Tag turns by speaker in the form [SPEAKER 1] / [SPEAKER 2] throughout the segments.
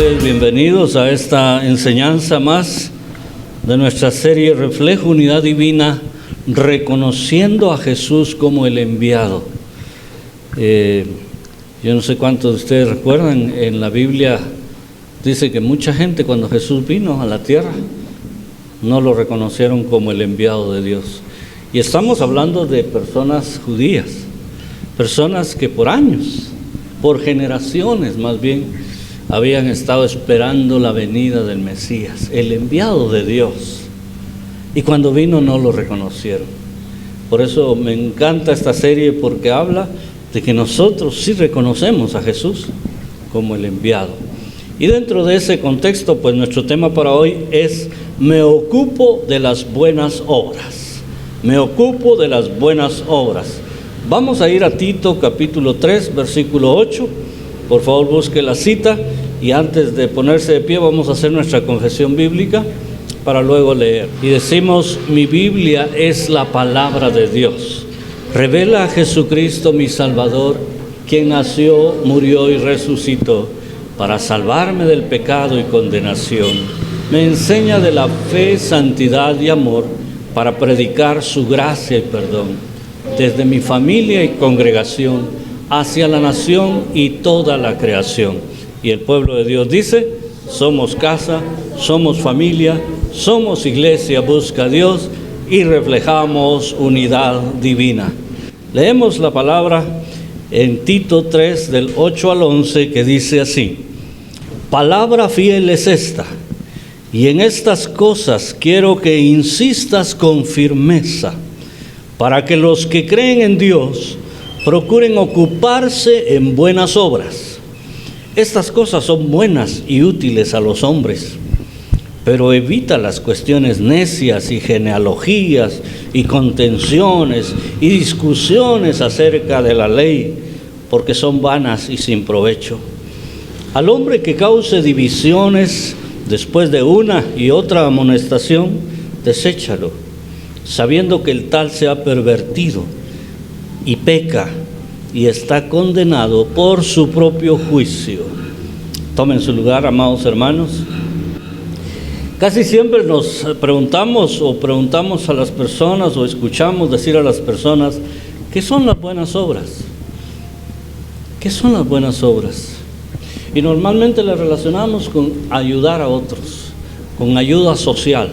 [SPEAKER 1] ustedes bienvenidos a esta enseñanza más de nuestra serie Reflejo Unidad Divina, reconociendo a Jesús como el enviado. Yo no sé cuántos de ustedes recuerdan, en la Biblia dice que mucha gente cuando Jesús vino a la tierra no lo reconocieron como el enviado de Dios. Y estamos hablando de personas judías, personas que por años, por generaciones más bien, habían estado esperando la venida del Mesías, el enviado de Dios. Y cuando vino no lo reconocieron. Por eso me encanta esta serie, porque habla de que nosotros sí reconocemos a Jesús como el enviado. Y dentro de ese contexto, pues nuestro tema para hoy es: me ocupo de las buenas obras. Me ocupo de las buenas obras. Vamos a ir a Tito capítulo 3, versículo 8. Por favor, busque la cita, y antes de ponerse de pie vamos a hacer nuestra confesión bíblica para luego leer. Y decimos: mi Biblia es la palabra de Dios. Revela a Jesucristo mi Salvador, quien nació, murió y resucitó para salvarme del pecado y condenación. Me enseña de la fe, santidad y amor para predicar su gracia y perdón, desde mi familia y congregación hacia la nación y toda la creación. Y el pueblo de Dios dice: somos casa, somos familia, somos iglesia, busca a Dios y reflejamos unidad divina. Leemos la palabra en Tito 3, del 8 al 11, que dice así: palabra fiel es esta, y en estas cosas quiero que insistas con firmeza, para que los que creen en Dios procuren ocuparse en buenas obras. Estas cosas son buenas y útiles a los hombres, pero evita las cuestiones necias y genealogías y contenciones y discusiones acerca de la ley, porque son vanas y sin provecho. Al hombre que cause divisiones después de una y otra amonestación, deséchalo, sabiendo que el tal se ha pervertido y peca y está condenado por su propio juicio. Tomen su lugar, amados hermanos. Casi siempre nos preguntamos a las personas, o escuchamos decir a las personas: ¿qué son las buenas obras? ¿Qué son las buenas obras? Y normalmente las relacionamos con ayudar a otros, con ayuda social.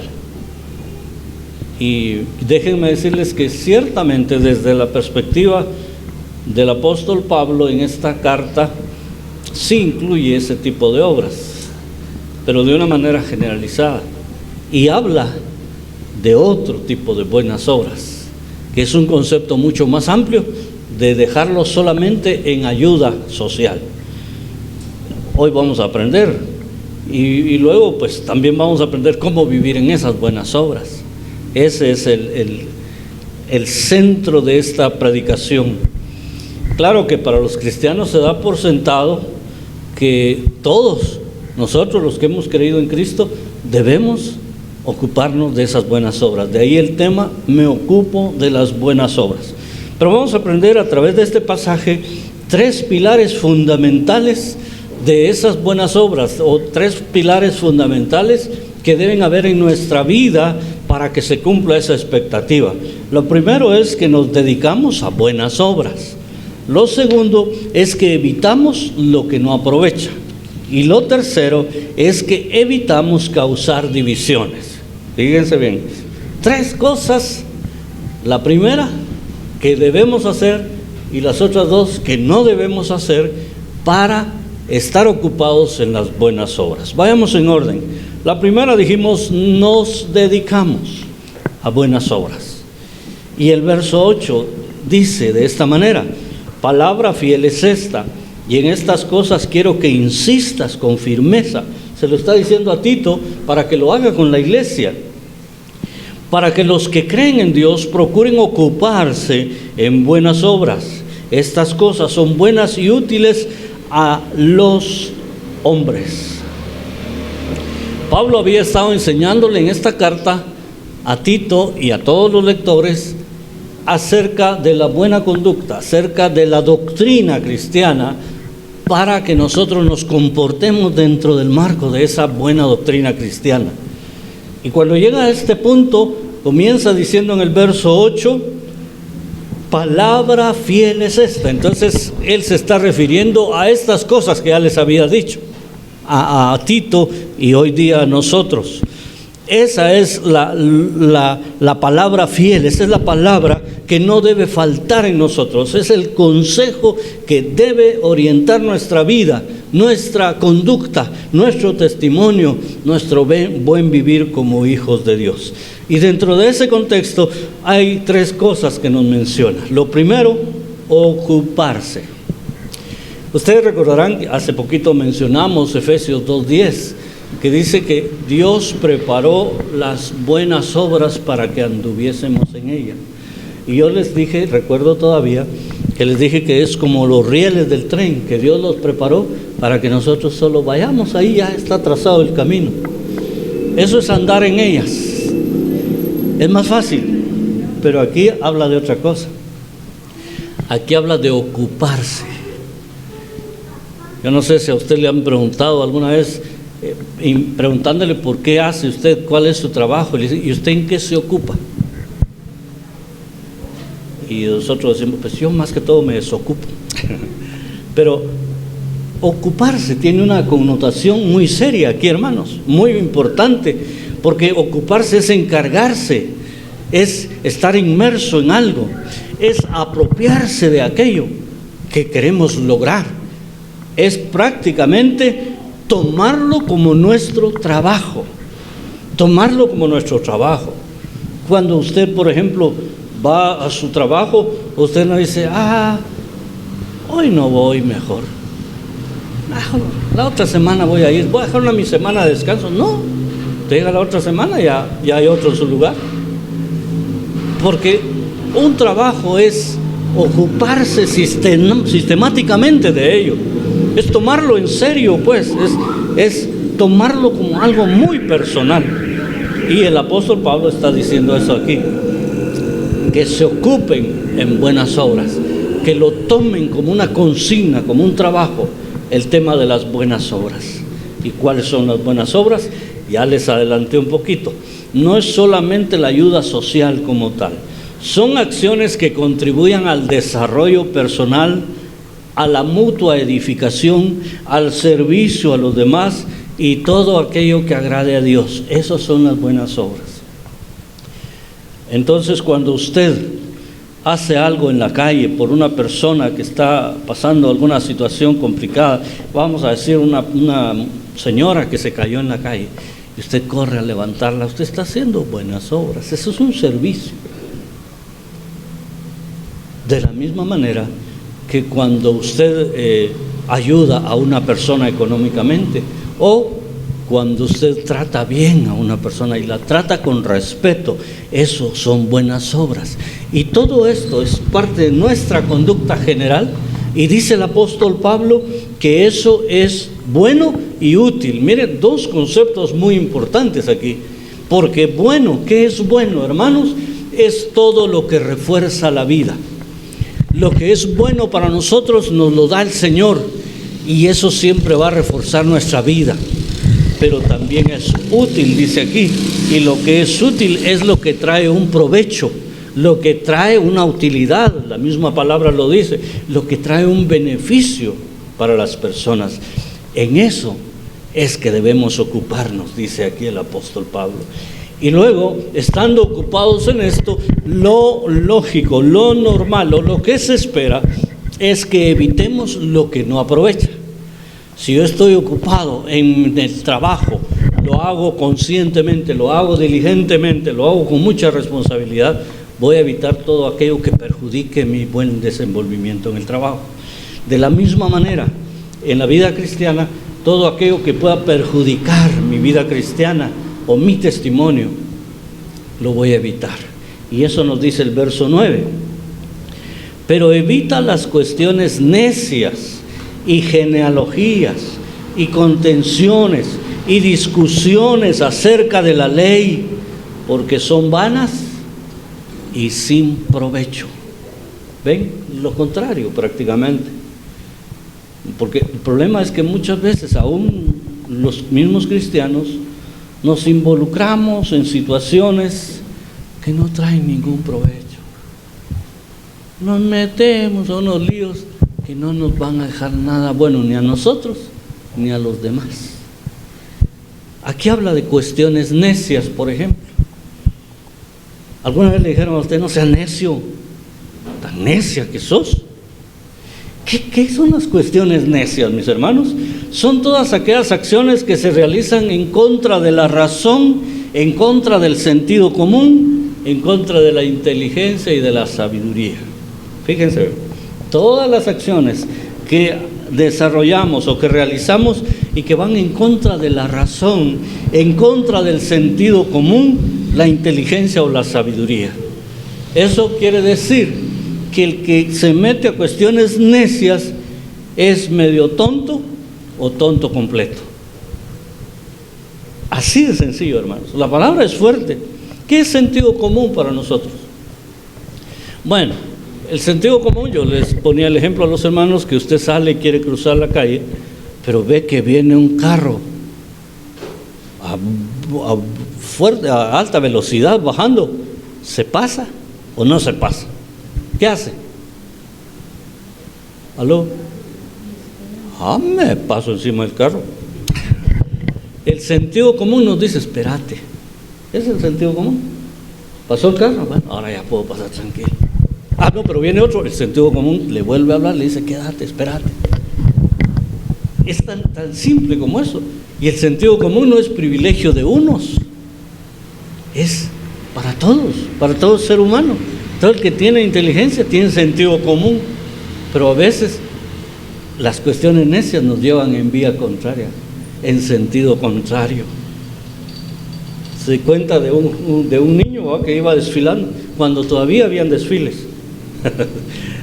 [SPEAKER 1] Y déjenme decirles que ciertamente desde la perspectiva del apóstol Pablo, en esta carta sí incluye ese tipo de obras, pero de una manera generalizada, y habla de otro tipo de buenas obras, que es un concepto mucho más amplio de dejarlo solamente en ayuda social. Hoy vamos a aprender, y luego pues también vamos a aprender cómo vivir en esas buenas obras. Ese es el centro de esta predicación. Claro que para los cristianos se da por sentado que todos nosotros, los que hemos creído en Cristo, debemos ocuparnos de esas buenas obras. De ahí el tema: me ocupo de las buenas obras. Pero vamos a aprender a través de este pasaje tres pilares fundamentales de esas buenas obras, o tres pilares fundamentales que deben haber en nuestra vida para que se cumpla esa expectativa. Lo primero es que nos dedicamos a buenas obras. Lo segundo es que evitamos lo que no aprovecha. Y lo tercero es que evitamos causar divisiones. Fíjense bien, tres cosas: la primera que debemos hacer y las otras dos que no debemos hacer para estar ocupados en las buenas obras. Vayamos en orden. La primera, dijimos, nos dedicamos a buenas obras. Y el verso 8 dice de esta manera: palabra fiel es esta, y en estas cosas quiero que insistas con firmeza. Se lo está diciendo a Tito para que lo haga con la iglesia. Para que los que creen en Dios procuren ocuparse en buenas obras. Estas cosas son buenas y útiles a los hombres. Pablo había estado enseñándole en esta carta a Tito y a todos los lectores acerca de la buena conducta, acerca de la doctrina cristiana, para que nosotros nos comportemos dentro del marco de esa buena doctrina cristiana. Y cuando llega a este punto, comienza diciendo en el verso 8, palabra fiel es esta. Entonces él se está refiriendo a estas cosas que ya les había dicho a Tito y hoy día a nosotros. Esa es la palabra fiel, esa es la palabra que no debe faltar en nosotros, es el consejo que debe orientar nuestra vida, nuestra conducta, nuestro testimonio, nuestro buen vivir como hijos de Dios. Y dentro de ese contexto hay tres cosas que nos menciona. Lo primero, ocuparse. Ustedes recordarán, hace poquito mencionamos Efesios 2:10, que dice que Dios preparó las buenas obras para que anduviésemos en ellas. Y yo les dije, recuerdo todavía, que les dije que es como los rieles del tren, que Dios los preparó para que nosotros solo vayamos, ahí ya está trazado el camino. Eso es andar en ellas. Es más fácil, pero aquí habla de otra cosa. Aquí habla de ocuparse. Yo no sé si a usted le han preguntado alguna vez, preguntándole por qué hace usted, cuál es su trabajo, y le dice, ¿y usted en qué se ocupa? Y nosotros decimos, pues yo más que todo me desocupo. Pero ocuparse tiene una connotación muy seria aquí, hermanos, muy importante, porque ocuparse es encargarse, es estar inmerso en algo, es apropiarse de aquello que queremos lograr, es prácticamente tomarlo como nuestro trabajo, tomarlo como nuestro trabajo. Cuando usted, por ejemplo, va a su trabajo, usted no dice, hoy no voy, mejor, la otra semana voy a ir, voy a dejar mi semana de descanso. No, te llega la otra semana, ya hay otro en su lugar. Porque un trabajo es ocuparse sistemáticamente de ello, es tomarlo en serio, pues, es tomarlo como algo muy personal. Y el apóstol Pablo está diciendo eso aquí, que se ocupen en buenas obras, que lo tomen como una consigna, como un trabajo, el tema de las buenas obras. ¿Y cuáles son las buenas obras? Ya les adelanté un poquito. No es solamente la ayuda social como tal, son acciones que contribuyan al desarrollo personal, a la mutua edificación, al servicio a los demás y todo aquello que agrade a Dios. Esas son las buenas obras. Entonces, cuando usted hace algo en la calle por una persona que está pasando alguna situación complicada, vamos a decir una señora que se cayó en la calle, y usted corre a levantarla, usted está haciendo buenas obras. Eso es un servicio. De la misma manera que cuando usted ayuda a una persona económicamente, o cuando usted trata bien a una persona y la trata con respeto, eso son buenas obras. Y todo esto es parte de nuestra conducta general, y dice el apóstol Pablo que eso es bueno y útil. Miren, dos conceptos muy importantes aquí, porque bueno, ¿qué es bueno, hermanos? Es todo lo que refuerza la vida. Lo que es bueno para nosotros nos lo da el Señor, y eso siempre va a reforzar nuestra vida. Pero también es útil, dice aquí, y lo que es útil es lo que trae un provecho, lo que trae una utilidad, la misma palabra lo dice, lo que trae un beneficio para las personas. En eso es que debemos ocuparnos, dice aquí el apóstol Pablo. Y luego, estando ocupados en esto, lo lógico, lo normal, o lo que se espera, es que evitemos lo que no aprovecha. Si yo estoy ocupado en el trabajo, lo hago conscientemente, lo hago diligentemente, lo hago con mucha responsabilidad, voy a evitar todo aquello que perjudique mi buen desenvolvimiento en el trabajo. De la misma manera, en la vida cristiana, todo aquello que pueda perjudicar mi vida cristiana o mi testimonio, lo voy a evitar. Y eso nos dice el verso 9. Pero evita las cuestiones necias y genealogías y contenciones y discusiones acerca de la ley, porque son vanas y sin provecho. ¿Ven? Lo contrario prácticamente. Porque el problema es que muchas veces aún los mismos cristianos nos involucramos en situaciones que no traen ningún provecho. Nos metemos a unos líos que no nos van a dejar nada bueno ni a nosotros ni a los demás. Aquí habla de cuestiones necias, por ejemplo. ¿Alguna vez le dijeron a usted, no sea necio, tan necia que sos? ¿Qué son las cuestiones necias, mis hermanos? Son todas aquellas acciones que se realizan en contra de la razón, en contra del sentido común, en contra de la inteligencia y de la sabiduría. Fíjense, todas las acciones que desarrollamos o que realizamos y que van en contra de la razón, en contra del sentido común, la inteligencia o la sabiduría. Eso quiere decir que el que se mete a cuestiones necias es medio tonto o tonto completo. Así de sencillo, hermanos. La palabra es fuerte. ¿Qué es sentido común para nosotros? Bueno, el sentido común, yo les ponía el ejemplo a los hermanos que usted sale y quiere cruzar la calle, pero ve que viene un carro a alta velocidad bajando. ¿Se pasa o no se pasa? ¿Qué hace? ¿Aló? Me paso encima del carro. El sentido común nos dice, espérate. ¿Es el sentido común? ¿Pasó el carro? Bueno, ahora ya puedo pasar tranquilo. No, pero viene otro. El sentido común le vuelve a hablar, le dice, quédate, espérate. Es tan simple como eso. Y el sentido común no es privilegio de unos. Es para todo ser humano. Todo el que tiene inteligencia tiene sentido común, pero a veces las cuestiones necias nos llevan en vía contraria, en sentido contrario. Se cuenta de un niño que iba desfilando, cuando todavía habían desfiles.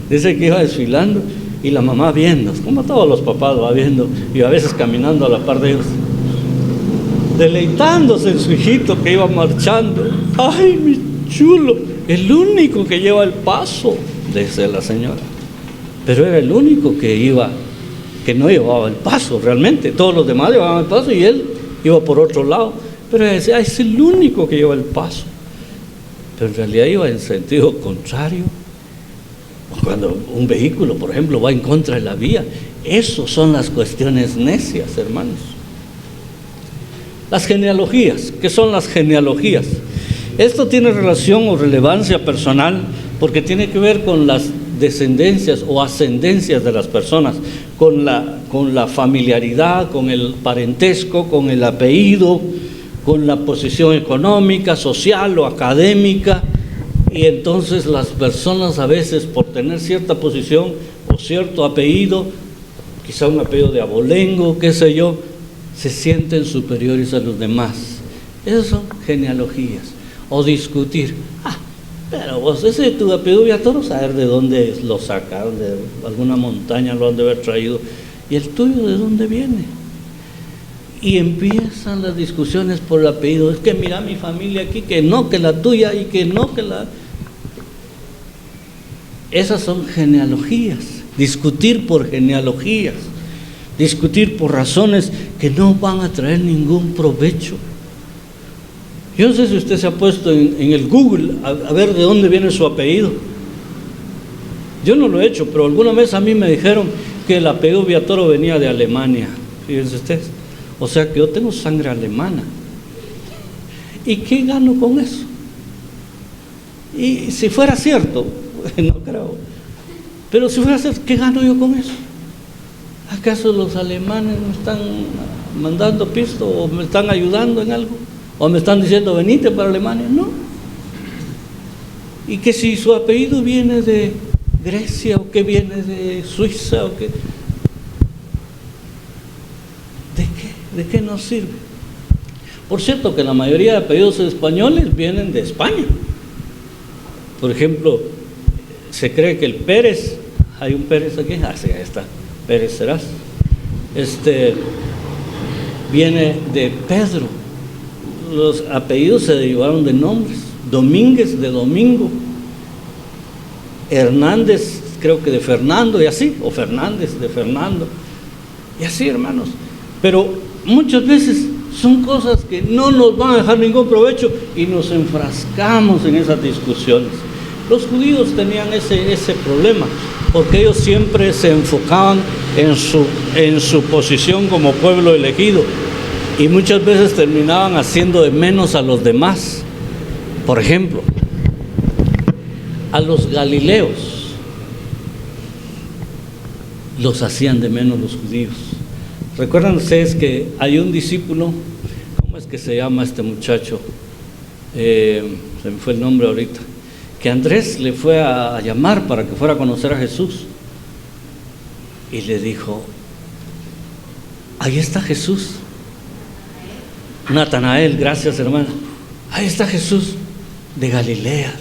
[SPEAKER 1] Dice que iba desfilando y la mamá viendo, como todos los papás va viendo, y a veces caminando a la par de ellos, deleitándose en su hijito que iba marchando. ¡Ay, mi chulo! El único que lleva el paso, dice la señora. Pero era el único que no llevaba el paso realmente. Todos los demás llevaban el paso y él iba por otro lado. Pero ella decía, es el único que lleva el paso. Pero en realidad iba en sentido contrario. Cuando un vehículo, por ejemplo, va en contra de la vía, eso son las cuestiones necias, hermanos. Las genealogías, ¿qué son las genealogías? Esto tiene relación o relevancia personal porque tiene que ver con las descendencias o ascendencias de las personas, con la familiaridad, con el parentesco, con el apellido, con la posición económica, social o académica. Y entonces las personas a veces, por tener cierta posición o cierto apellido, quizá un apellido de abolengo, qué sé yo, se sienten superiores a los demás. Esas son genealogías. O discutir, pero vos ese tu apellido Villatoro, saber de dónde lo sacaron, de alguna montaña lo han de haber traído, y el tuyo de dónde viene. Y empiezan las discusiones por el apellido. Es que mira mi familia aquí, que no, que la tuya, y que no, que la... Esas son genealogías. Discutir por genealogías, discutir por razones que no van a traer ningún provecho. Yo no sé si usted se ha puesto en el Google a ver de dónde viene su apellido. Yo no lo he hecho, pero alguna vez a mí me dijeron que el apellido Villatoro venía de Alemania. Fíjense ustedes. O sea que yo tengo sangre alemana. ¿Y qué gano con eso? Y si fuera cierto, no creo, pero si fuera cierto, ¿qué gano yo con eso? ¿Acaso los alemanes me están mandando pisto o me están ayudando en algo? ¿O me están diciendo venite para Alemania? No. Y que si su apellido viene de Grecia o que viene de Suiza o que... ¿De qué nos sirve? Por cierto que la mayoría de apellidos españoles vienen de España. Por ejemplo, se cree que el Pérez, hay un Pérez aquí, sí, ahí está, Pérez Serás, viene de Pedro. Los apellidos se derivaron de nombres. Domínguez de Domingo, Hernández creo que de Fernando y así, o Fernández de Fernando. Y así, hermanos. Pero muchas veces son cosas que no nos van a dejar ningún provecho y nos enfrascamos en esas discusiones. Los judíos tenían ese problema, porque ellos siempre se enfocaban en su posición como pueblo elegido y muchas veces terminaban haciendo de menos a los demás. Por ejemplo, a los galileos los hacían de menos los judíos. ¿Recuerdan ustedes que hay un discípulo? ¿Cómo es que se llama este muchacho? Se me fue el nombre ahorita. Que Andrés le fue a llamar para que fuera a conocer a Jesús. Y le dijo: ahí está Jesús. Natanael, gracias hermana. Ahí está Jesús de Galilea.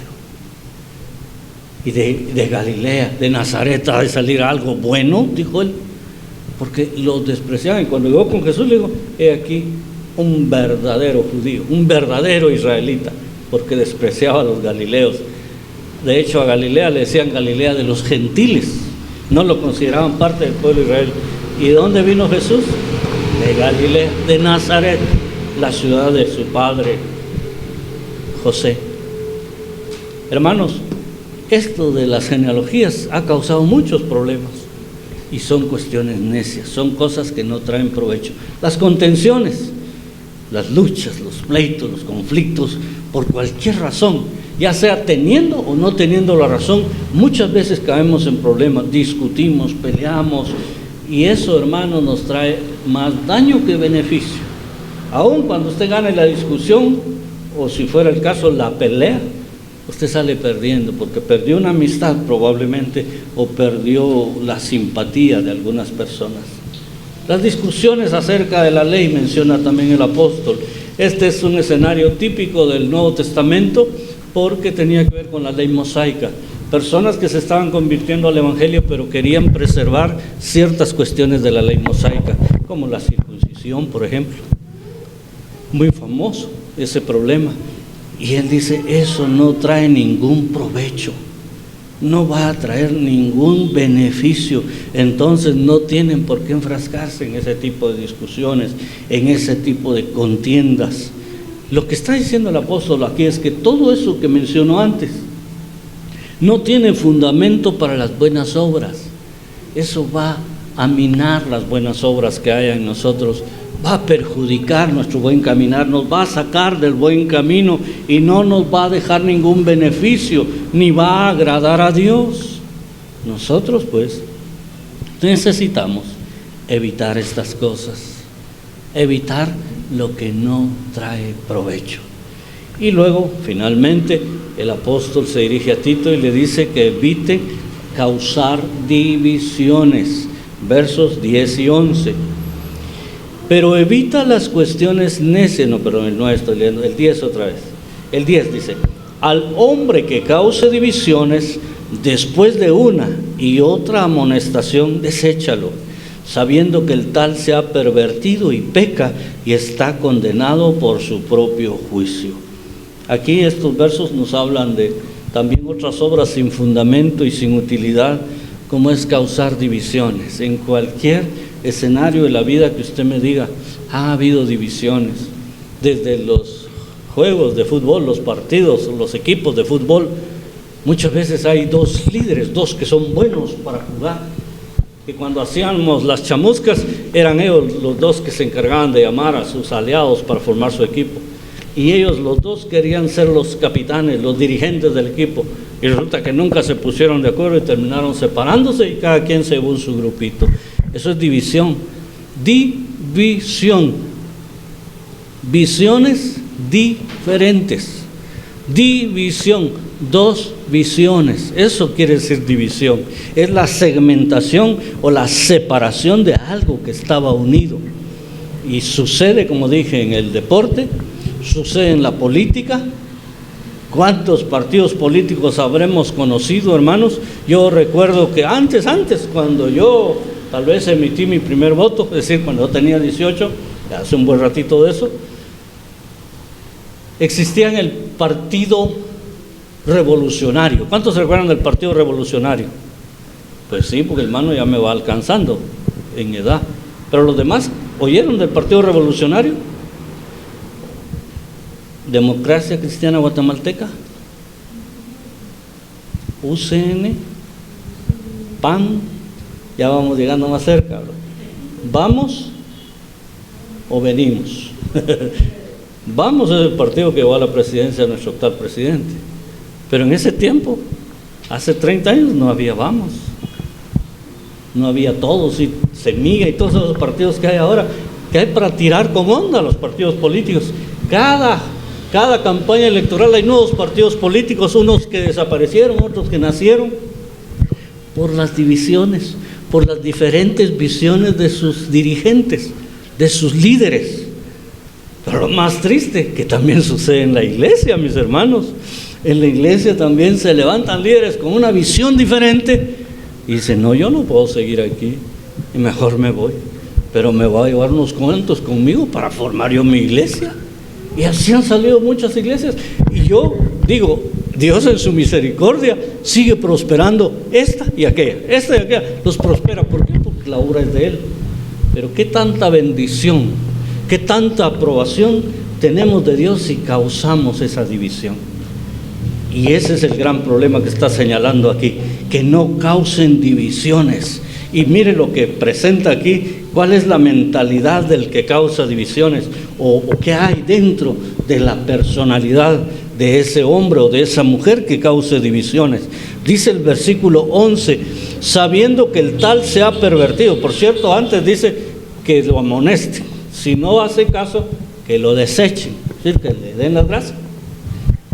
[SPEAKER 1] Y de Galilea, de Nazaret, ha de salir algo bueno, dijo él. Porque los despreciaban. Y cuando llegó con Jesús le dijo: he aquí un verdadero judío, un verdadero israelita, porque despreciaba a los galileos. De hecho, a Galilea le decían Galilea de los gentiles, no lo consideraban parte del pueblo de Israel. ¿Y de dónde vino Jesús? De Galilea, de Nazaret, la ciudad de su padre José. Hermanos, esto de las genealogías ha causado muchos problemas y son cuestiones necias, son cosas que no traen provecho. Las contenciones, las luchas, los pleitos, los conflictos, por cualquier razón, ya sea teniendo o no teniendo la razón, muchas veces caemos en problemas, discutimos, peleamos, y eso, hermano, nos trae más daño que beneficio. Aun cuando usted gane la discusión, o si fuera el caso la pelea, usted sale perdiendo, porque perdió una amistad probablemente, o perdió la simpatía de algunas personas. Las discusiones acerca de la ley menciona también el apóstol. Este es un escenario típico del Nuevo Testamento, porque tenía que ver con la ley mosaica. Personas que se estaban convirtiendo al evangelio, pero querían preservar ciertas cuestiones de la ley mosaica, como la circuncisión, por ejemplo. Muy famoso ese problema. Y él dice: eso no trae ningún provecho, no va a traer ningún beneficio. Entonces no tienen por qué enfrascarse en ese tipo de discusiones, en ese tipo de contiendas. Lo que está diciendo el apóstol aquí es que todo eso que mencionó antes no tiene fundamento para las buenas obras. Eso va a minar las buenas obras que haya en nosotros, va a perjudicar nuestro buen caminar, nos va a sacar del buen camino y no nos va a dejar ningún beneficio, ni va a agradar a Dios. Nosotros pues necesitamos evitar estas cosas, evitar lo que no trae provecho. Y luego, finalmente, el apóstol se dirige a Tito y le dice que evite causar divisiones, versos 10 y 11. Pero evita las cuestiones necias, no estoy leyendo, el 10 otra vez. El 10 dice: al hombre que cause divisiones, después de una y otra amonestación, deséchalo, sabiendo que el tal se ha pervertido y peca y está condenado por su propio juicio. Aquí estos versos nos hablan de también otras obras sin fundamento y sin utilidad, como es causar divisiones. En cualquier escenario de la vida que usted me diga, ha habido divisiones, desde los juegos de fútbol, los partidos, los equipos de fútbol. Muchas veces hay dos líderes, dos que son buenos para jugar, que cuando hacíamos las chamuscas eran ellos los dos que se encargaban de llamar a sus aliados para formar su equipo, y ellos los dos querían ser los capitanes, los dirigentes del equipo, y resulta que nunca se pusieron de acuerdo y terminaron separándose y cada quien según su grupito. Eso es división. División. Visiones diferentes. División. Dos visiones. Eso quiere decir división. Es la segmentación o la separación de algo que estaba unido. Y sucede, como dije, en el deporte, sucede en la política. ¿Cuántos partidos políticos habremos conocido, hermanos? Yo recuerdo que antes, cuando yo tal vez emití mi primer voto, es decir, cuando yo tenía 18, hace un buen ratito de eso, existía en el Partido Revolucionario. ¿Cuántos se recuerdan del Partido Revolucionario? Pues sí, porque hermano ya me va alcanzando en edad. Pero los demás oyeron del Partido Revolucionario, Democracia Cristiana Guatemalteca, UCN, PAN, ya vamos llegando más cerca, ¿verdad? ¿Vamos o venimos? Vamos es el partido que va a la presidencia de nuestro actual presidente. Pero en ese tiempo, hace 30 años, no había Vamos. No había Todos y Semilla y todos esos partidos que hay ahora, que hay para tirar con onda a los partidos políticos. Cada campaña electoral hay nuevos partidos políticos, unos que desaparecieron, otros que nacieron, por las divisiones, por las diferentes visiones de sus dirigentes, de sus líderes. Pero lo más triste, que también sucede en la iglesia, mis hermanos. En la iglesia también se levantan líderes con una visión diferente y dicen, no, yo no puedo seguir aquí y mejor me voy, pero me voy a llevar unos cuantos conmigo para formar yo mi iglesia. Y así han salido muchas iglesias. Y yo digo, Dios en su misericordia sigue prosperando esta y aquella, los prospera. ¿Por qué? Porque la obra es de Él. Pero qué tanta bendición, qué tanta aprobación tenemos de Dios si causamos esa división. Y ese es el gran problema que está señalando aquí, que no causen divisiones. Y mire lo que presenta aquí, cuál es la mentalidad del que causa divisiones, o qué hay dentro de la personalidad de ese hombre o de esa mujer que cause divisiones. Dice el versículo 11, sabiendo que el tal se ha pervertido. Por cierto, antes dice que lo amonesten. Si no hace caso, que lo desechen, es decir, que le den las gracias,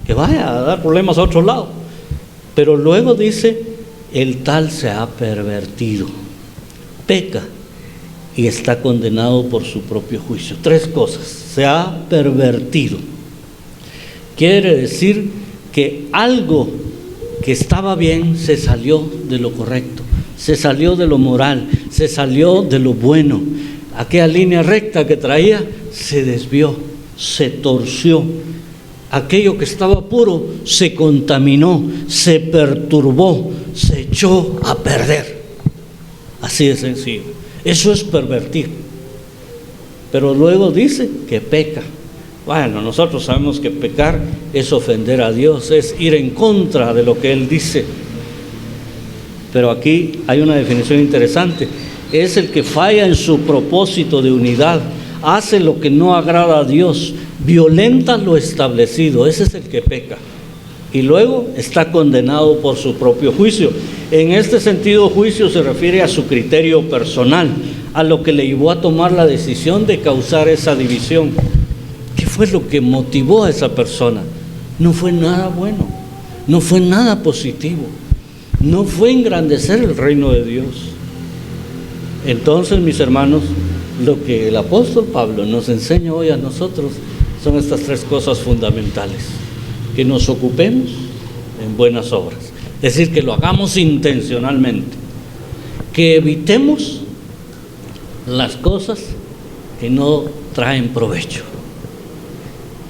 [SPEAKER 1] que vaya a dar problemas a otro lado. Pero luego dice, el tal se ha pervertido, peca y está condenado por su propio juicio. Tres cosas: se ha pervertido. Quiere decir que algo que estaba bien se salió de lo correcto, se salió de lo moral, se salió de lo bueno. Aquella línea recta que traía se desvió, se torció. Aquello que estaba puro se contaminó, se perturbó, se echó a perder. Así de sencillo. Eso es pervertir. Pero luego dice que peca. Bueno, nosotros sabemos que pecar es ofender a Dios, es ir en contra de lo que Él dice. Pero aquí hay una definición interesante. Es el que falla en su propósito de unidad, hace lo que no agrada a Dios, violenta lo establecido. Ese es el que peca. Y luego está condenado por su propio juicio. En este sentido, juicio se refiere a su criterio personal, a lo que le llevó a tomar la decisión de causar esa división. ¿Qué fue lo que motivó a esa persona? No fue nada bueno, no fue nada positivo, no fue engrandecer el reino de Dios. Entonces, mis hermanos, lo que el apóstol Pablo nos enseña hoy a nosotros son estas tres cosas fundamentales: que nos ocupemos en buenas obras, es decir, que lo hagamos intencionalmente, que evitemos las cosas que no traen provecho,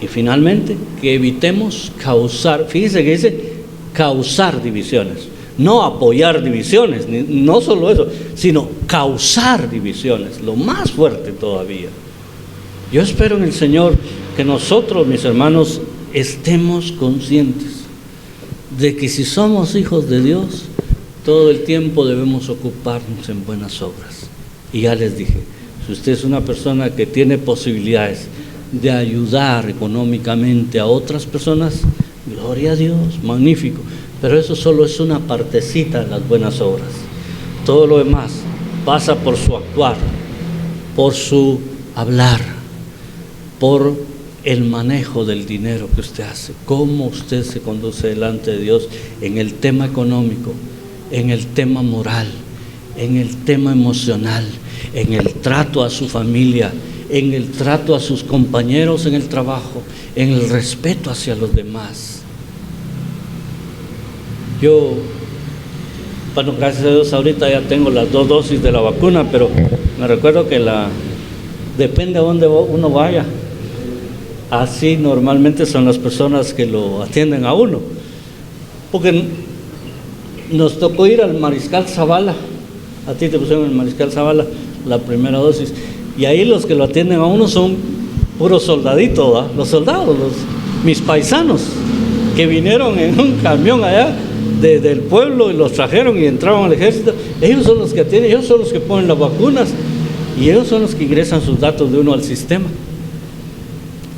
[SPEAKER 1] y finalmente que evitemos causar, fíjense que dice causar divisiones, no apoyar divisiones, no solo eso, sino causar divisiones, lo más fuerte todavía. Yo espero en el Señor que nosotros, mis hermanos, estemos conscientes de que si somos hijos de Dios, todo el tiempo debemos ocuparnos en buenas obras. Y ya les dije, si usted es una persona que tiene posibilidades de ayudar económicamente a otras personas, gloria a Dios, magnífico. Pero eso solo es una partecita de las buenas obras. Todo lo demás pasa por su actuar, por su hablar, por el manejo del dinero que usted hace, cómo usted se conduce delante de Dios en el tema económico, en el tema moral, en el tema emocional, en el trato a su familia, en el trato a sus compañeros en el trabajo, en el respeto hacia los demás. Yo, bueno, gracias a Dios ahorita ya tengo las 2 dosis de la vacuna, pero me recuerdo que depende a dónde uno vaya. Así normalmente son las personas que lo atienden a uno. Porque nos tocó ir al Mariscal Zavala a ti te pusieron en el Mariscal Zavala la primera dosis. Y ahí los que lo atienden a uno son puros soldaditos, ¿va? Los soldados, mis paisanos, que vinieron en un camión allá del pueblo y los trajeron y entraron al ejército. Ellos son los que atienden, ellos son los que ponen las vacunas y ellos son los que ingresan sus datos de uno al sistema.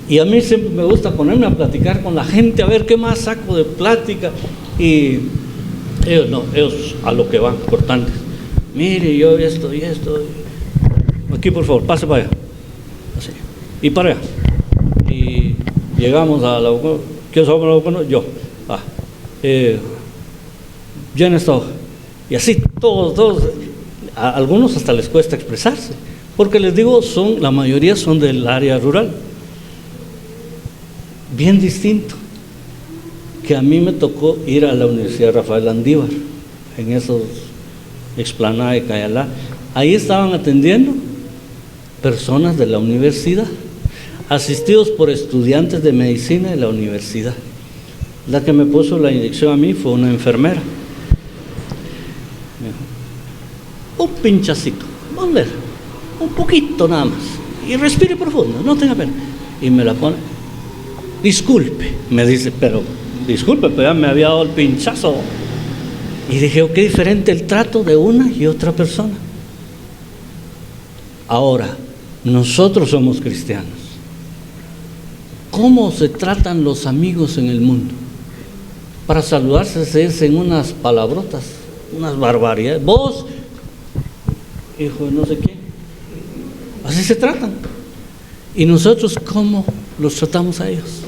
[SPEAKER 1] Y a mí siempre me gusta ponerme a platicar con la gente, a ver qué más saco de plática. Y ellos no, ellos a lo que van, cortantes. Mire, yo esto y esto. Aquí, por favor, pase para allá. Así. Y para allá. Y llegamos a la vacuna. ¿Quién sabe la vacuna? Yo. Llena esta hoja. Y así, todos. A algunos hasta les cuesta expresarse. Porque les digo, la mayoría son del área rural. Bien distinto que a mí me tocó ir a la Universidad Rafael Landívar, en esos explanadas de Cayalá. Ahí estaban atendiendo personas de la universidad, asistidos por estudiantes de medicina de la universidad. La que me puso la inyección a mí fue una enfermera. Me dijo, un pinchacito, vamos a ver, un poquito nada más, y respire profundo, no tenga pena. Y me la pone. Disculpe, me dice, pero disculpe, pero ya me había dado el pinchazo. Y dije, qué diferente el trato de una y otra persona. Ahora, nosotros somos cristianos. ¿Cómo se tratan los amigos en el mundo? Para saludarse se dicen unas palabrotas, unas barbaridades. Vos, hijo de no sé qué. Así se tratan. ¿Y nosotros cómo los tratamos a ellos?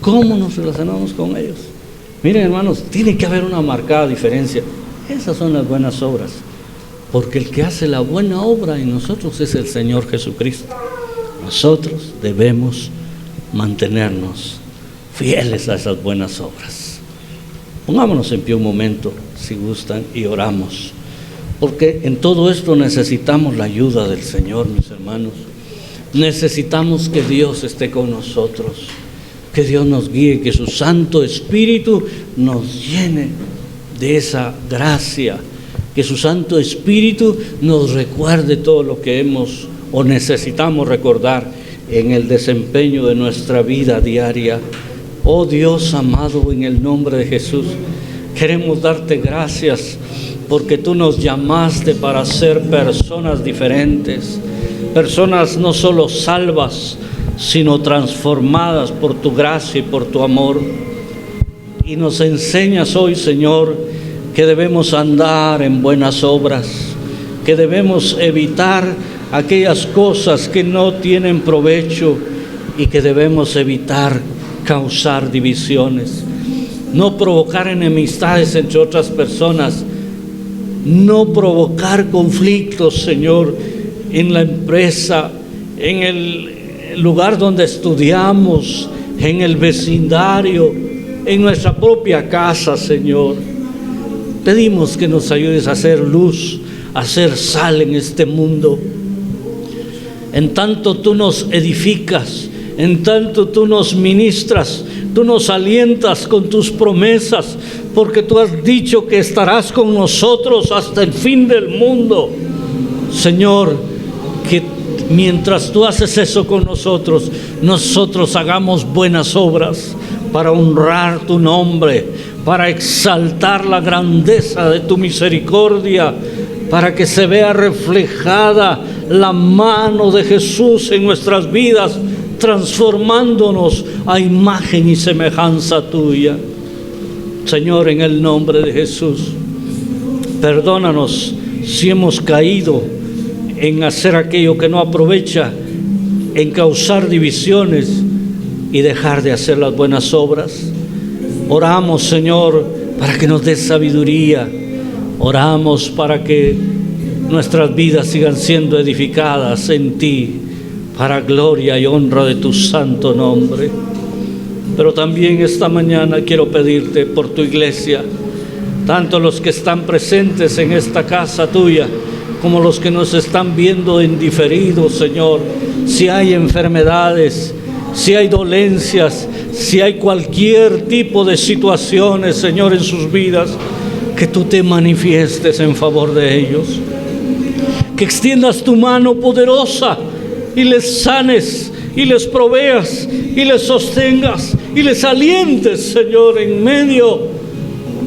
[SPEAKER 1] ¿Cómo nos relacionamos con ellos? Miren, hermanos, tiene que haber una marcada diferencia. Esas son las buenas obras, porque el que hace la buena obra en nosotros es el Señor Jesucristo. Nosotros debemos mantenernos fieles a esas buenas obras. Pongámonos en pie un momento, si gustan, y oramos, porque en todo esto necesitamos la ayuda del Señor, mis hermanos. Necesitamos que Dios esté con nosotros, que Dios nos guíe, que su Santo Espíritu nos llene de esa gracia, que su Santo Espíritu nos recuerde todo lo que hemos o necesitamos recordar en el desempeño de nuestra vida diaria. Oh Dios amado, en el nombre de Jesús, queremos darte gracias porque tú nos llamaste para ser personas diferentes, personas no solo salvas, sino transformadas por tu gracia y por tu amor. Y nos enseñas hoy, Señor, que debemos andar en buenas obras, que debemos evitar aquellas cosas que no tienen provecho y que debemos evitar causar divisiones, no provocar enemistades entre otras personas, no provocar conflictos, Señor, en la empresa, en el lugar donde estudiamos, en el vecindario, en nuestra propia casa, Señor. Pedimos que nos ayudes a hacer luz, a hacer sal en este mundo. En tanto tú nos edificas, en tanto tú nos ministras, tú nos alientas con tus promesas, porque tú has dicho que estarás con nosotros hasta el fin del mundo. Señor, que mientras tú haces eso con nosotros, nosotros hagamos buenas obras para honrar tu nombre, para exaltar la grandeza de tu misericordia, para que se vea reflejada la mano de Jesús en nuestras vidas, transformándonos a imagen y semejanza tuya. Señor, en el nombre de Jesús, perdónanos si hemos caído en hacer aquello que no aprovecha, en causar divisiones y dejar de hacer las buenas obras. Oramos, Señor, para que nos des sabiduría. Oramos para que nuestras vidas sigan siendo edificadas en ti, para gloria y honra de tu santo nombre. Pero también esta mañana quiero pedirte por tu iglesia, tanto los que están presentes en esta casa tuya, como los que nos están viendo en diferido, Señor. Si hay enfermedades, si hay dolencias, si hay cualquier tipo de situaciones, Señor, en sus vidas, que tú te manifiestes en favor de ellos, que extiendas tu mano poderosa y les sanes y les proveas y les sostengas y les alientes, Señor, en medio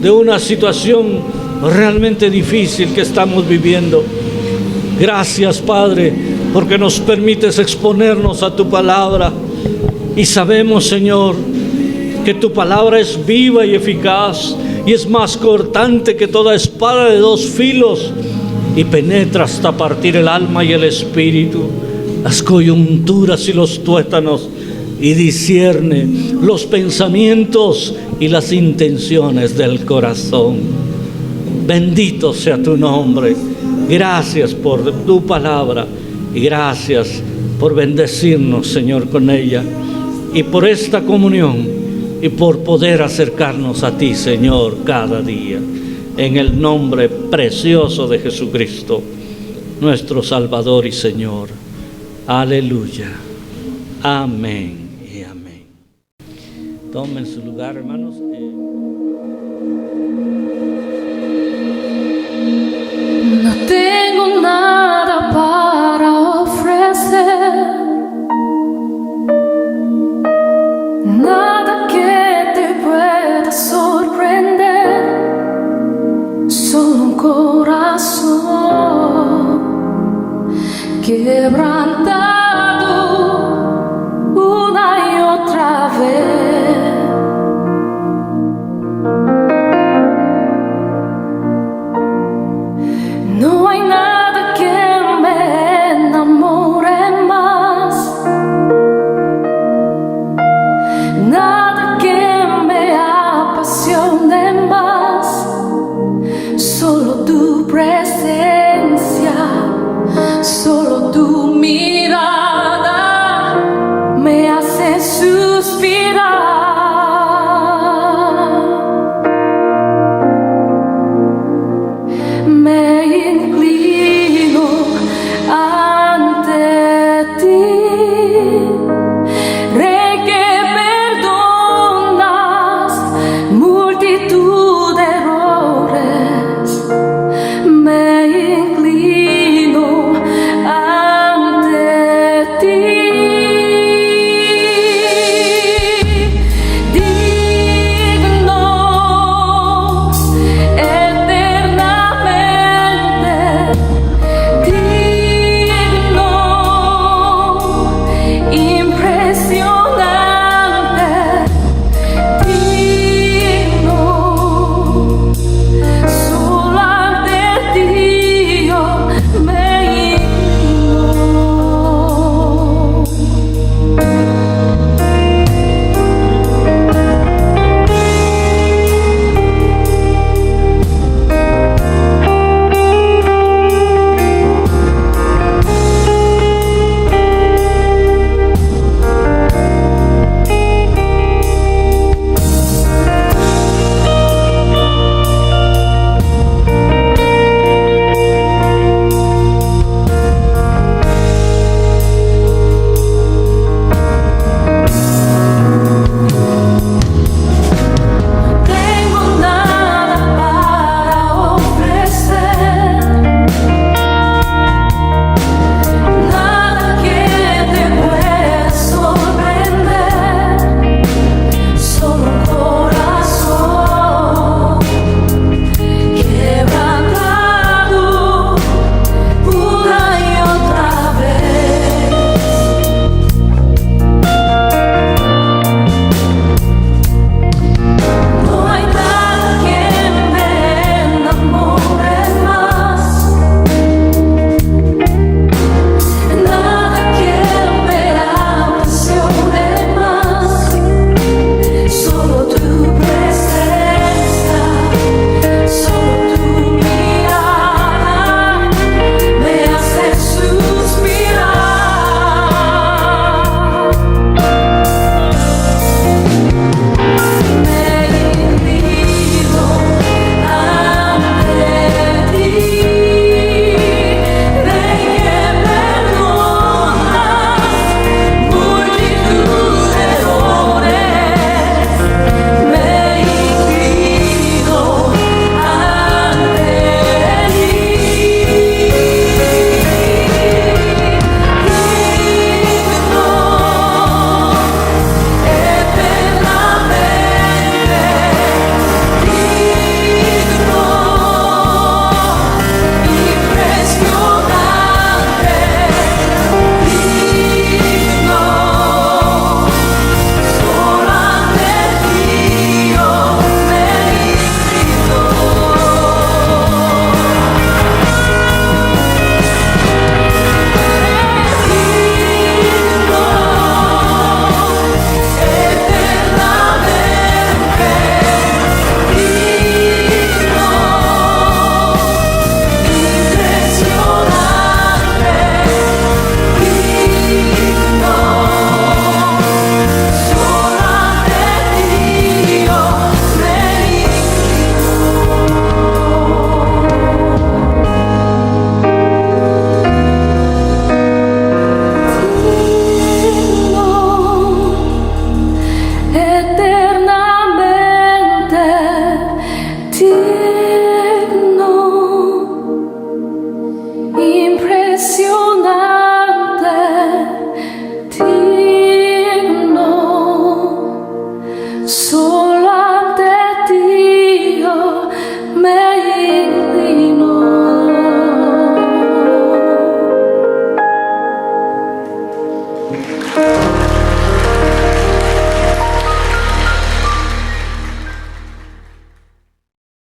[SPEAKER 1] de una situación realmente difícil que estamos viviendo. Gracias, Padre, porque nos permites exponernos a tu palabra y sabemos, Señor, que tu palabra es viva y eficaz y es más cortante que toda espada de dos filos y penetra hasta partir el alma y el espíritu, las coyunturas y los tuétanos, y discierne los pensamientos y las intenciones del corazón. Bendito sea tu nombre. Gracias por tu palabra y gracias por bendecirnos, Señor, con ella, y por esta comunión y por poder acercarnos a ti, Señor, cada día. En el nombre precioso de Jesucristo, nuestro Salvador y Señor. Aleluya. Amén y amén. Tomen su lugar, hermanos.
[SPEAKER 2] No tengo nada para ofrecer, nada que te pueda sorprender, solo un corazón quebrantado una y otra vez. No hay nada que me enamore más, nada que me apasione más, solo tu presencia, solo tu mirada. impresionante, digno, solo ante ti yo me inclino.